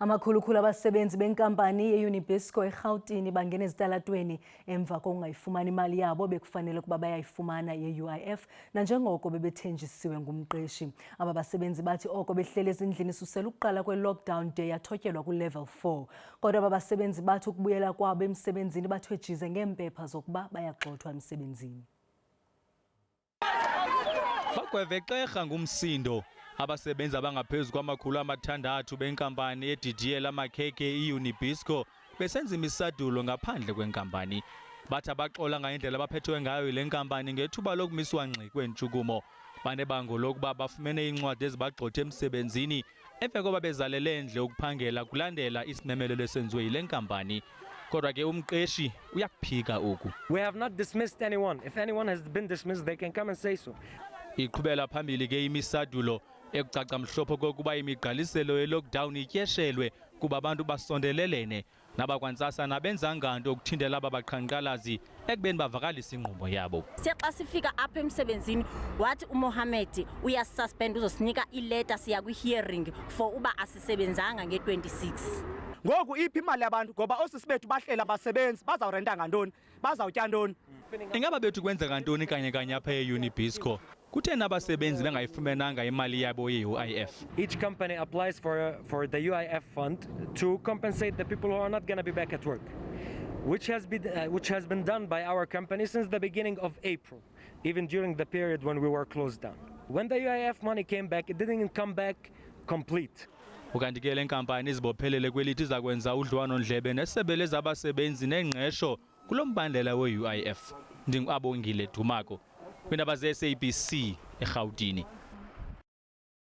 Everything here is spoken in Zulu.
Amakhulukhulu abasebenzi benkampani yeUNIBISCO eRhawutini bangene ezitalatweni emva kokungayifumani imali yabo bekufanele ukuba bayayifumana yeUIF nanjengoko bebethenjisiwe ngumqeshi. Ababasebenzi bathi oko behleli ezindlini susela ukuqala kwelockdown de yathotyelwa kulevel 4. Kodwa ababasebenzi bathi ukubuyela kwabo emsebenzini bathwejize ngeempepha zokuba bayagxothwa emsebenzini. Bagwevexerha ngumsindo. Abasebenzi abangaphezu kwama600 benkampani yeDGL amakheke yeUNIBISCO besenza imisadulo ngaphandle kwenkampani. Bathi abaxola ngayindlela abaphethwe ngayo yile nkampani ngethuba lokumiswa ngxi kwentshukumo. Banebango lokuba bafumene incwadi ezibagxothe emsebenzini emva koba bezalele endle ukuphangela kulandela isimemelelo esenziwe yile nkampani. Kodwa ke umqeshi uyakuphika oku. We have not dismissed anyone. If anyone has been dismissed, they can come and say so. Iqhubela phambili ke imisadulo ekucaca mhlophe kokuba imigqaliselo yelockdown ityeshelwe kuba abantu basondelelene nabakwantsasa nabenza nganto ukuthindela ababaqhankqalazi ekubeni bavakalisa inqubo yabo. Xa sifika apha emsebenzini wathi uMohammed uyasuspend uzosinika ileta siya kwi-hearing for uba asisebenzanga nge-26. Ngoku iphi imali yabantu ngoba osisibethu bahlela abasebenzi bazawurenta ngantoni bazawutya ntoni? Ingaba bethu kwenza kantoni kanye apha yeUNIBISCO? Kutheni abasebenzi bengayifumenanga imali yabo yeUIF? Each company applies for the UIF fund to compensate the people who are not going to be back at work, which has been done by our company since the beginning of April, even during the period when we were closed down. When the UIF money came back, it didn't come back complete. Ukanti ke le nkampani izibophelele kwelithi zakwenza udliwano-ndlebe nesebe lezabasebenzi nengqesho kulo mbandela weUIF. Ndingu-Abongile Dumako, kwiindaba ze-SABC eRhawutini.